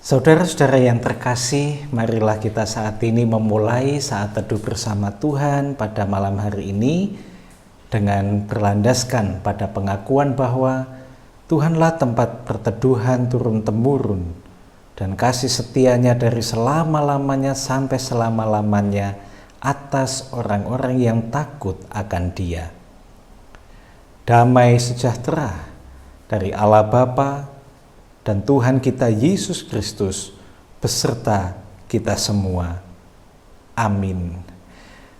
Saudara-saudara yang terkasih, marilah kita saat ini memulai saat teduh bersama Tuhan pada malam hari ini dengan berlandaskan pada pengakuan bahwa Tuhanlah tempat perteduhan turun-temurun dan kasih setianya dari selama-lamanya sampai selama-lamanya atas orang-orang yang takut akan Dia. Damai sejahtera dari Allah Bapa dan Tuhan kita Yesus Kristus beserta kita semua. Amin.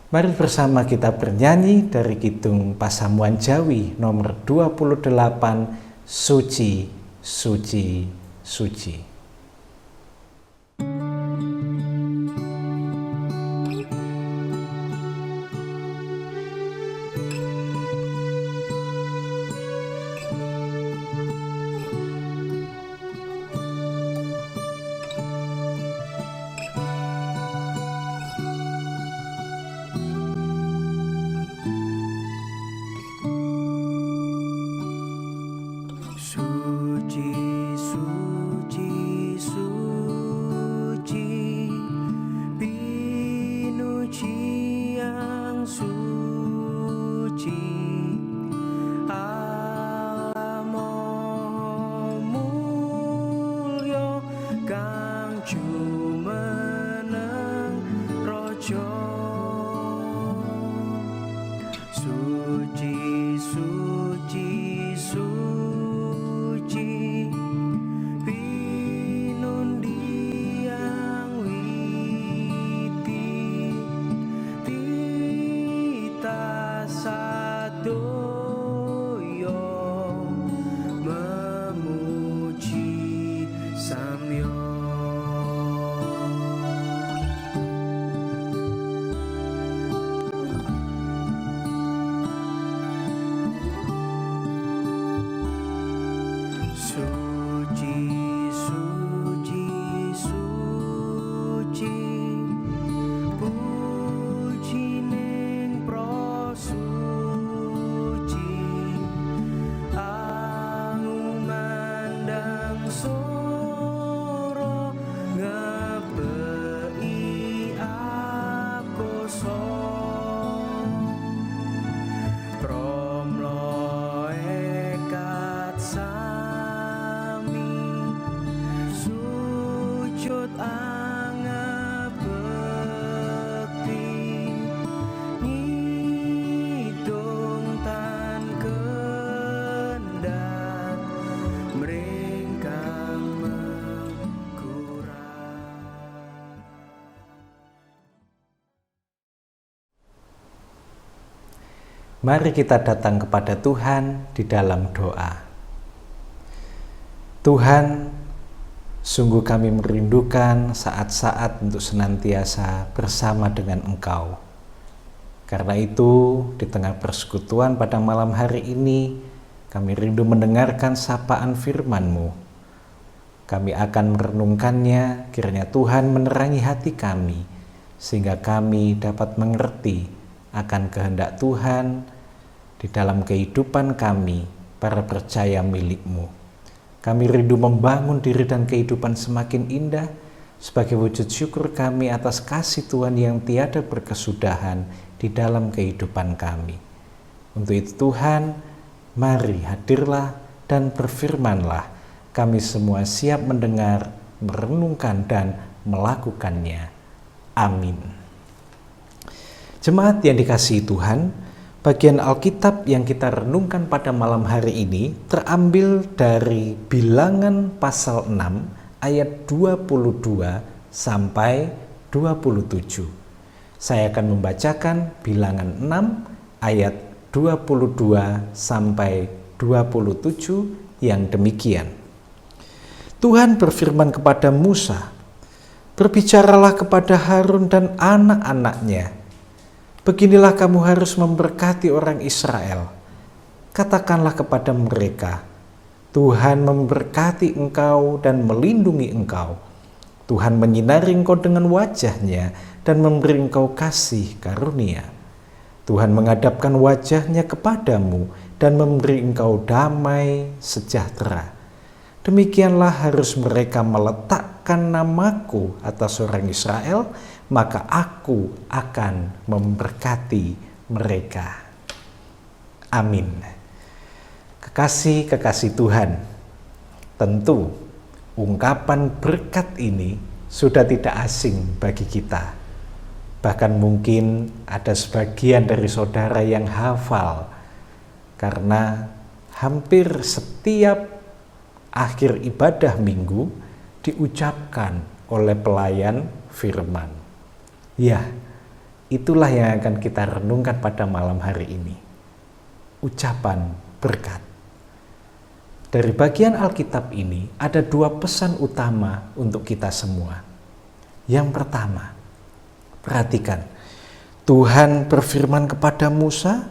Mari bersama kita bernyanyi dari Kidung Pasamuan Jawi nomor 28, Suci, Suci, Suci. Mari kita datang kepada Tuhan di dalam doa. Tuhan, sungguh kami merindukan saat-saat untuk senantiasa bersama dengan Engkau. Karena itu, di tengah persekutuan pada malam hari ini, kami rindu mendengarkan sapaan firman-Mu. Kami akan merenungkannya, kiranya Tuhan menerangi hati kami, sehingga kami dapat mengerti akan kehendak Tuhan di dalam kehidupan kami, para percaya milik-Mu. Kami rindu membangun diri dan kehidupan semakin indah sebagai wujud syukur kami atas kasih Tuhan yang tiada berkesudahan di dalam kehidupan kami. Untuk itu Tuhan, mari hadirlah dan berfirmanlah. Kami semua siap mendengar, merenungkan dan melakukannya. Amin. Jemaat yang dikasihi Tuhan, bagian Alkitab yang kita renungkan pada malam hari ini terambil dari Bilangan pasal 6 ayat 22 sampai 27. Saya akan membacakan Bilangan 6 ayat 22 sampai 27 yang demikian. Tuhan berfirman kepada Musa, "Berbicaralah kepada Harun dan anak-anaknya. Beginilah kamu harus memberkati orang Israel. Katakanlah kepada mereka, Tuhan memberkati engkau dan melindungi engkau. Tuhan menyinari engkau dengan wajah-Nya dan memberi engkau kasih karunia. Tuhan menghadapkan wajah-Nya kepadamu dan memberi engkau damai sejahtera. Demikianlah harus mereka meletak menetapkan namaku atas orang Israel, maka aku akan memberkati mereka. Amin. Kekasih-kekasih Tuhan, tentu ungkapan berkat ini sudah tidak asing bagi kita. Bahkan mungkin ada sebagian dari saudara yang hafal, karena hampir setiap akhir ibadah minggu diucapkan oleh pelayan firman. Ya, itulah yang akan kita renungkan pada malam hari ini. Ucapan berkat. Dari bagian Alkitab ini ada dua pesan utama untuk kita semua. Yang pertama, perhatikan, Tuhan berfirman kepada Musa,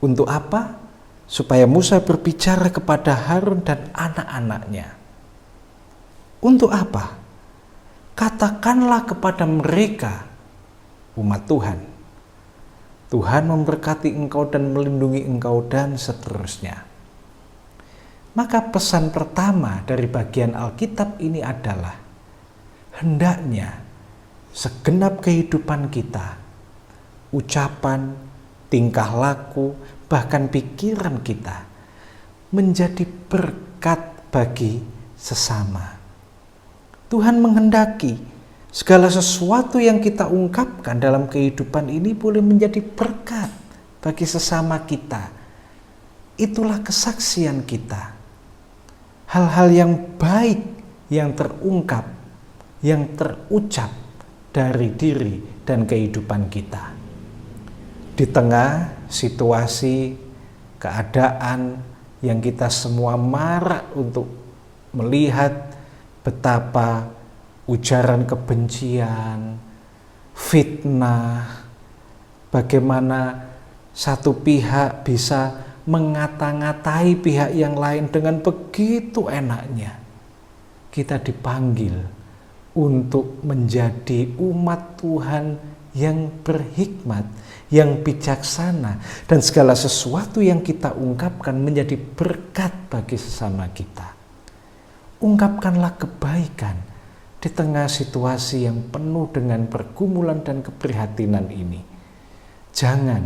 untuk apa? Supaya Musa berbicara kepada Harun dan anak-anaknya. Untuk apa? Katakanlah kepada mereka, umat Tuhan, Tuhan memberkati engkau dan melindungi engkau dan seterusnya. Maka pesan pertama dari bagian Alkitab ini adalah, hendaknya segenap kehidupan kita, ucapan, tingkah laku, bahkan pikiran kita menjadi berkat bagi sesama. Tuhan menghendaki segala sesuatu yang kita ungkapkan dalam kehidupan ini boleh menjadi berkat bagi sesama kita. Itulah kesaksian kita. Hal-hal yang baik yang terungkap, yang terucap dari diri dan kehidupan kita. Di tengah situasi, keadaan yang kita semua marak untuk melihat betapa ujaran kebencian, fitnah, bagaimana satu pihak bisa mengata-ngatai pihak yang lain dengan begitu enaknya. Kita dipanggil untuk menjadi umat Tuhan yang berhikmat, yang bijaksana, dan segala sesuatu yang kita ungkapkan menjadi berkat bagi sesama kita. Ungkapkanlah kebaikan di tengah situasi yang penuh dengan pergumulan dan keprihatinan ini. Jangan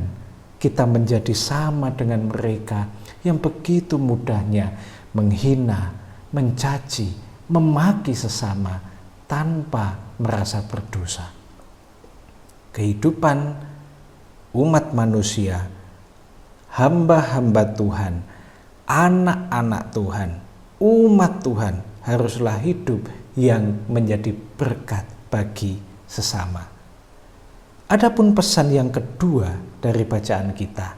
kita menjadi sama dengan mereka yang begitu mudahnya menghina, mencaci, memaki sesama tanpa merasa berdosa. Kehidupan umat manusia, hamba-hamba Tuhan, anak-anak Tuhan, umat Tuhan haruslah hidup yang menjadi berkat bagi sesama. Adapun pesan yang kedua dari bacaan kita,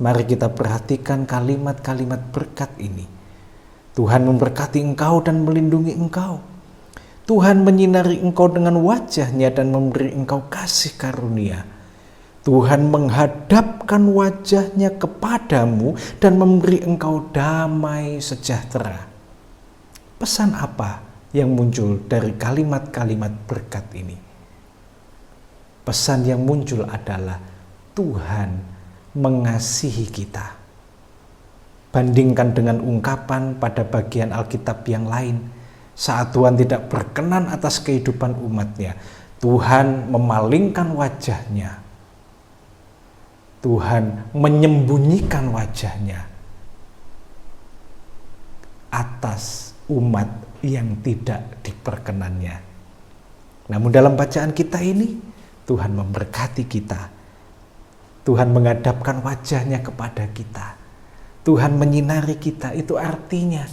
mari kita perhatikan kalimat-kalimat berkat ini. Tuhan memberkati engkau dan melindungi engkau. Tuhan menyinari engkau dengan wajah-Nya dan memberi engkau kasih karunia. Tuhan menghadapkan wajah-Nya kepadamu dan memberi engkau damai sejahtera. Pesan apa yang muncul dari kalimat-kalimat berkat ini? Pesan yang muncul adalah Tuhan mengasihi kita. Bandingkan dengan ungkapan pada bagian Alkitab yang lain, saat Tuhan tidak berkenan atas kehidupan umatnya, Tuhan memalingkan wajah-Nya. Tuhan menyembunyikan wajah-Nya atas umat yang tidak diperkenannya. Namun dalam bacaan kita ini, Tuhan memberkati kita. Tuhan menghadapkan wajah-Nya kepada kita. Tuhan menyinari kita. Itu artinya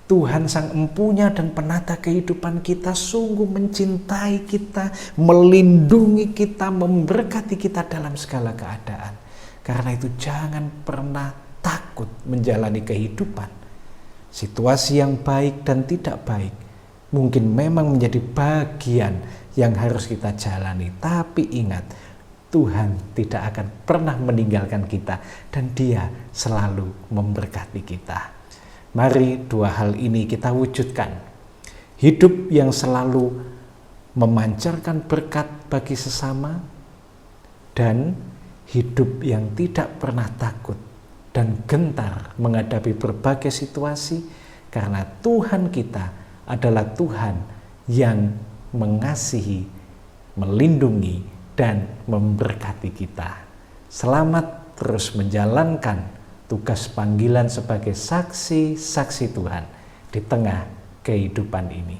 Tuhan Sang Empunya dan Penata kehidupan kita sungguh mencintai kita, melindungi kita, memberkati kita dalam segala keadaan. Karena itu jangan pernah takut menjalani kehidupan. Situasi yang baik dan tidak baik mungkin memang menjadi bagian yang harus kita jalani. Tapi ingat, Tuhan tidak akan pernah meninggalkan kita dan Dia selalu memberkati kita. Mari dua hal ini kita wujudkan. Hidup yang selalu memancarkan berkat bagi sesama dan hidup yang tidak pernah takut dan gentar menghadapi berbagai situasi, karena Tuhan kita adalah Tuhan yang mengasihi, melindungi, dan memberkati kita. Selamat terus menjalankan tugas panggilan sebagai saksi-saksi Tuhan di tengah kehidupan ini.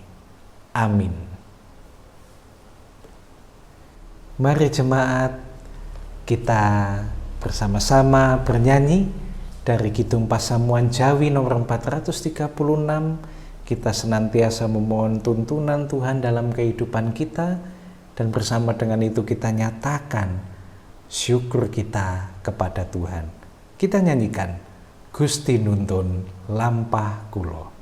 Amin. Mari jemaat, kita bersama-sama bernyanyi dari Kidung Pasamuan Jawi nomor 436. Kita senantiasa memohon tuntunan Tuhan dalam kehidupan kita, dan bersama dengan itu kita nyatakan syukur kita kepada Tuhan. Kita nyanyikan Gusti Nuntun Lampah Kulo.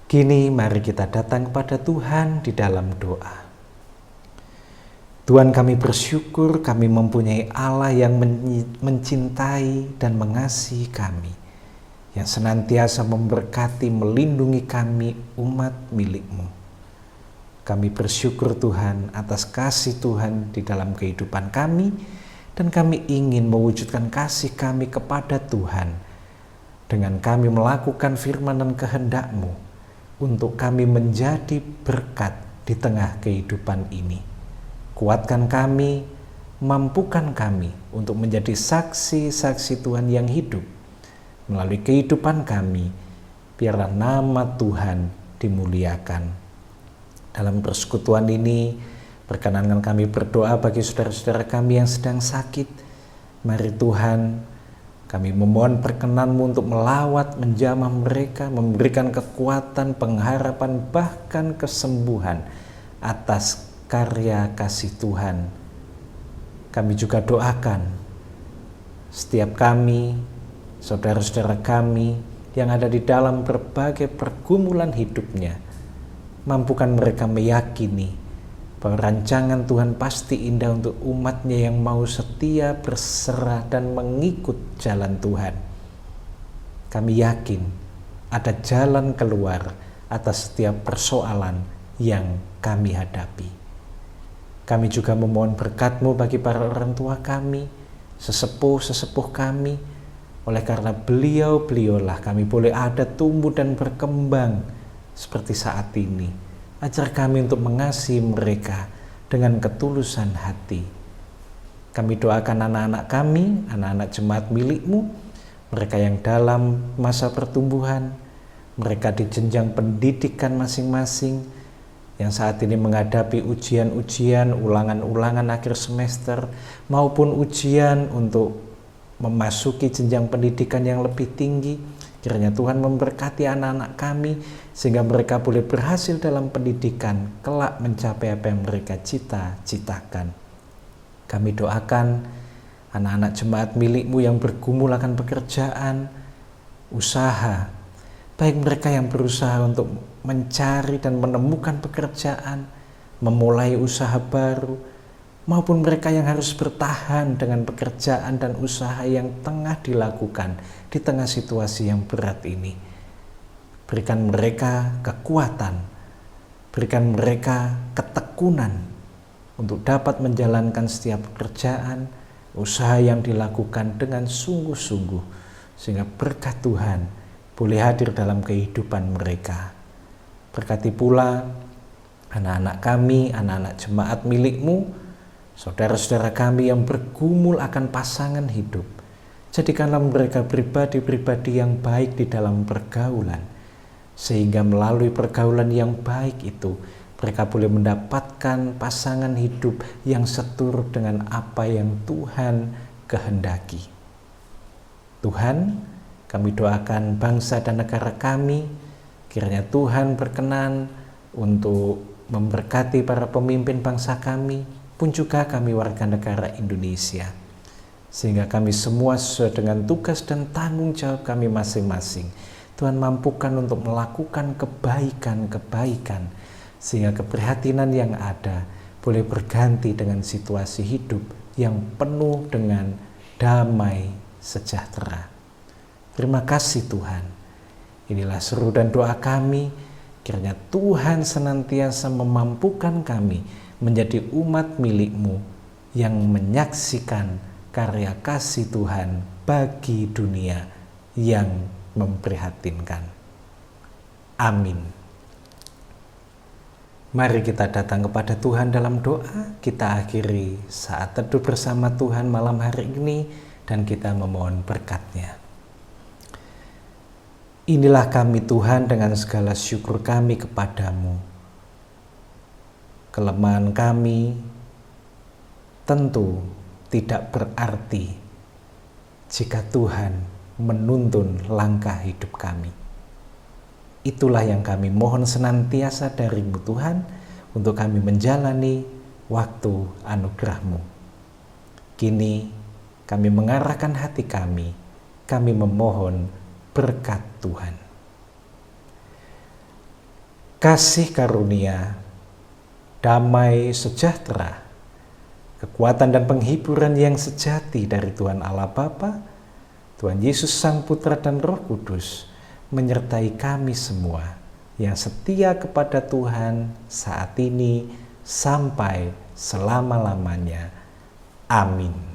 Kini mari kita datang kepada Tuhan di dalam doa. Tuhan, kami bersyukur kami mempunyai Allah yang mencintai dan mengasihi kami, yang senantiasa memberkati, melindungi kami umat milik-Mu. Kami bersyukur Tuhan atas kasih Tuhan di dalam kehidupan kami, dan kami ingin mewujudkan kasih kami kepada Tuhan dengan kami melakukan firman dan kehendak-Mu, untuk kami menjadi berkat di tengah kehidupan ini. Kuatkan kami, mampukan kami untuk menjadi saksi-saksi Tuhan yang hidup. Melalui kehidupan kami, biarlah nama Tuhan dimuliakan. Dalam persekutuan ini, perkenankan kami berdoa bagi saudara-saudara kami yang sedang sakit. Mari Tuhan, kami memohon perkenan-Mu untuk melawat, menjamah mereka, memberikan kekuatan, pengharapan, bahkan kesembuhan atas karya kasih Tuhan. Kami juga doakan setiap kami, saudara-saudara kami yang ada di dalam berbagai pergumulan hidupnya. Mampukan mereka meyakini bahwa rancangan Tuhan pasti indah untuk umatnya yang mau setia, berserah, dan mengikut jalan Tuhan. Kami yakin ada jalan keluar atas setiap persoalan yang kami hadapi. Kami juga memohon berkat-Mu bagi para orang tua kami, sesepuh-sesepuh kami. Oleh karena beliau-beliaulah kami boleh ada, tumbuh, dan berkembang seperti saat ini. Ajar kami untuk mengasihi mereka dengan ketulusan hati. Kami doakan anak-anak kami, anak-anak jemaat milik-Mu, mereka yang dalam masa pertumbuhan, mereka di jenjang pendidikan masing-masing, yang saat ini menghadapi ujian-ujian, ulangan-ulangan akhir semester, maupun ujian untuk memasuki jenjang pendidikan yang lebih tinggi. Kiranya Tuhan memberkati anak-anak kami, sehingga mereka boleh berhasil dalam pendidikan, kelak mencapai apa yang mereka cita-citakan. Kami doakan anak-anak jemaat milik-Mu yang bergumul akan pekerjaan, usaha, baik mereka yang berusaha untuk mencari dan menemukan pekerjaan, memulai usaha baru, maupun mereka yang harus bertahan dengan pekerjaan dan usaha yang tengah dilakukan di tengah situasi yang berat ini. Berikan mereka kekuatan, berikan mereka ketekunan untuk dapat menjalankan setiap pekerjaan, usaha yang dilakukan dengan sungguh-sungguh, sehingga berkat Tuhan boleh hadir dalam kehidupan mereka. Berkati pula anak-anak kami, anak-anak jemaat milik-Mu, saudara-saudara kami yang bergumul akan pasangan hidup. Jadikanlah mereka pribadi-pribadi yang baik di dalam pergaulan, sehingga melalui pergaulan yang baik itu mereka boleh mendapatkan pasangan hidup yang seturut dengan apa yang Tuhan kehendaki. Tuhan, kami doakan bangsa dan negara kami, kiranya Tuhan berkenan untuk memberkati para pemimpin bangsa kami, pun juga kami warga negara Indonesia, sehingga kami semua sesuai dengan tugas dan tanggung jawab kami masing-masing, Tuhan mampukan untuk melakukan kebaikan-kebaikan, sehingga keprihatinan yang ada boleh berganti dengan situasi hidup yang penuh dengan damai sejahtera. Terima kasih Tuhan. Inilah seru dan doa kami, kiranya Tuhan senantiasa memampukan kami menjadi umat milik-Mu yang menyaksikan karya kasih Tuhan bagi dunia yang memprihatinkan. Amin. Mari kita datang kepada Tuhan dalam doa. Kita akhiri saat teduh bersama Tuhan malam hari ini dan kita memohon berkat-Nya. Inilah kami Tuhan, dengan segala syukur kami kepadamu. Kelemahan kami tentu tidak berarti jika Tuhan menuntun langkah hidup kami. Itulah yang kami mohon senantiasa dari-Mu Tuhan, untuk kami menjalani waktu anugerah-Mu. Kini kami mengarahkan hati kami memohon berkat Tuhan. Kasih karunia, damai sejahtera, kekuatan dan penghiburan yang sejati dari Tuhan Allah Bapa, Tuhan Yesus Sang Putra dan Roh Kudus menyertai kami semua yang setia kepada Tuhan saat ini sampai selama-lamanya. Amin.